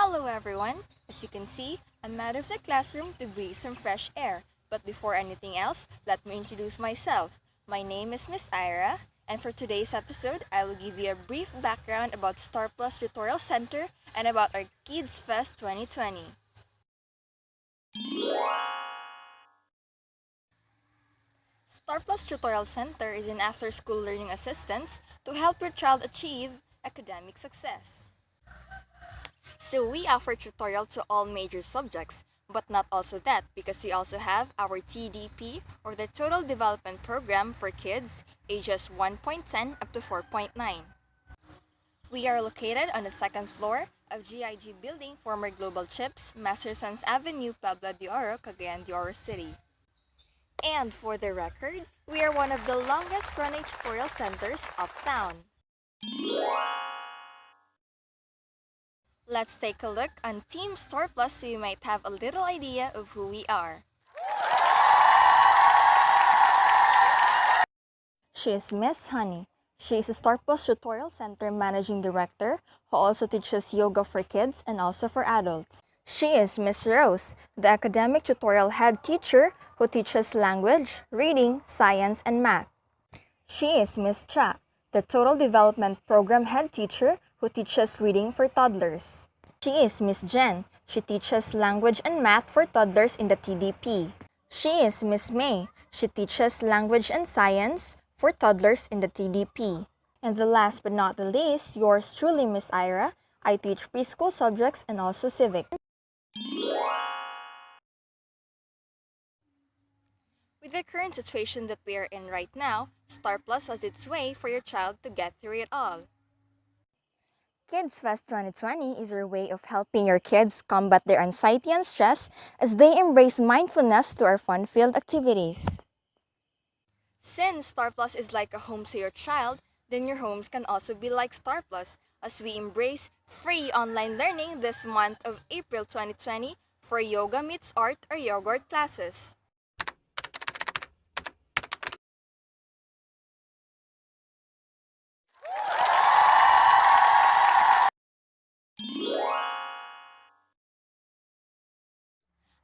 Hello everyone! As you can see, I'm out of the classroom to breathe some fresh air. But before anything else, let me introduce myself. My name is Miss Eira, and for today's episode, I will give you a brief background about Star Plus Tutorial Center and about our Kids Fest 2020. Star Plus Tutorial Center is an after-school learning assistance to help your child achieve academic success. So we offer tutorial to all major subjects, but not also that because we also have our TDP or the Total Development Program for kids ages 1.10 up to 4.9. We are located on the second floor of GIG Building, former Global Chips, Mastersons Avenue, Puebla de Oro, Cagayan de Oro City. And for the record, we are one of the longest running tutorial centers uptown. Let's take a look on Team Star Plus so you might have a little idea of who we are. She is Miss Honey. She is a Star Plus Tutorial Center Managing Director who also teaches yoga for kids and also for adults. She is Miss Rose, the Academic Tutorial Head Teacher who teaches language, reading, science, and math. She is Miss Cha, the Total Development Program Head Teacher who teaches reading for toddlers. She is Miss Jen. She teaches language and math for toddlers in the TDP. She is Miss May. She teaches language and science for toddlers in the TDP. And the last but not the least, yours truly, Miss Eira. I teach preschool subjects and also civics. With the current situation that we are in right now, Star Plus has its way for your child to get through it all. Kids Fest 2020 is your way of helping your kids combat their anxiety and stress as they embrace mindfulness through our fun-filled activities. Since Star Plus is like a home to your child, then your homes can also be like Star Plus as we embrace free online learning this month of April 2020 for Yoga Meets Art or yogurt classes.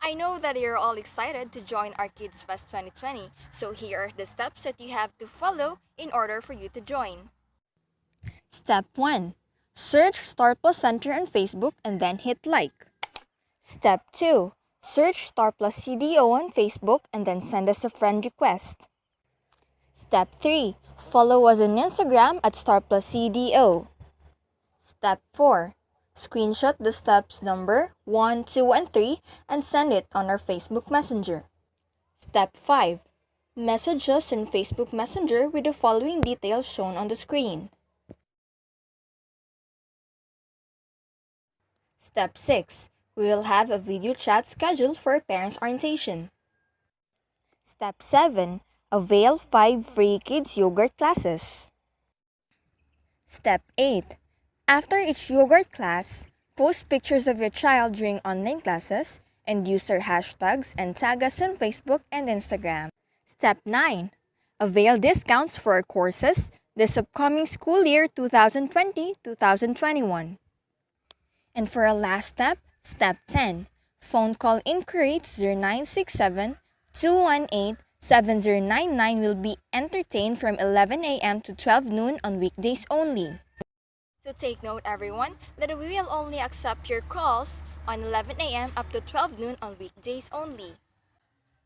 I know that you're all excited to join our Kids Fest 2020, so here are the steps that you have to follow in order for you to join. Step 1. Search Star Plus Center on Facebook and then hit like. Step 2. Search Star Plus CDO on Facebook and then send us a friend request. Step 3. Follow us on Instagram at Star Plus CDO. Step 4. Screenshot the steps number 1, 2, and 3 and send it on our Facebook Messenger. Step 5. Message us on Facebook Messenger with the following details shown on the screen. Step 6. We will have a video chat scheduled for parents' orientation. Step 7. Avail 5 free kids yogurt classes. Step 8. After each yogurt class, post pictures of your child during online classes and use our hashtags and tag us on Facebook and Instagram. Step 9. Avail discounts for our courses this upcoming school year 2020-2021. And for our last step, Step 10. Phone call inquiry to 0967-218-7099 will be entertained from 11 a.m. to 12 noon on weekdays only. So take note everyone that we will only accept your calls on 11 a.m. up to 12 noon on weekdays only.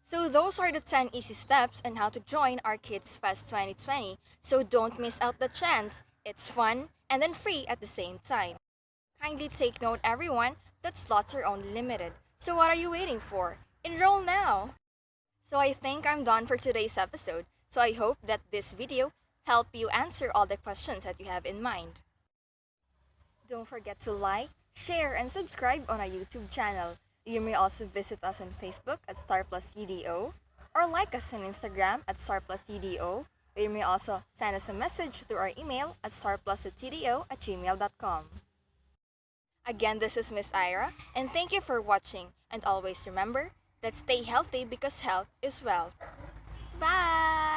So those are the 10 easy steps on how to join our Kids Fest 2020. So don't miss out the chance. It's fun and then free at the same time. Kindly take note everyone that slots are only limited. So what are you waiting for? Enroll now! So I think I'm done for today's episode. So I hope that this video helped you answer all the questions that you have in mind. Don't forget to like, share, and subscribe on our YouTube channel. You may also visit us on Facebook at Star Plus CDO or like us on Instagram at Star Plus CDO. You may also send us a message through our email at starplus@tdo@gmail.com. Again, this is Miss Eira, and thank you for watching. And always remember that stay healthy because health is wealth. Bye!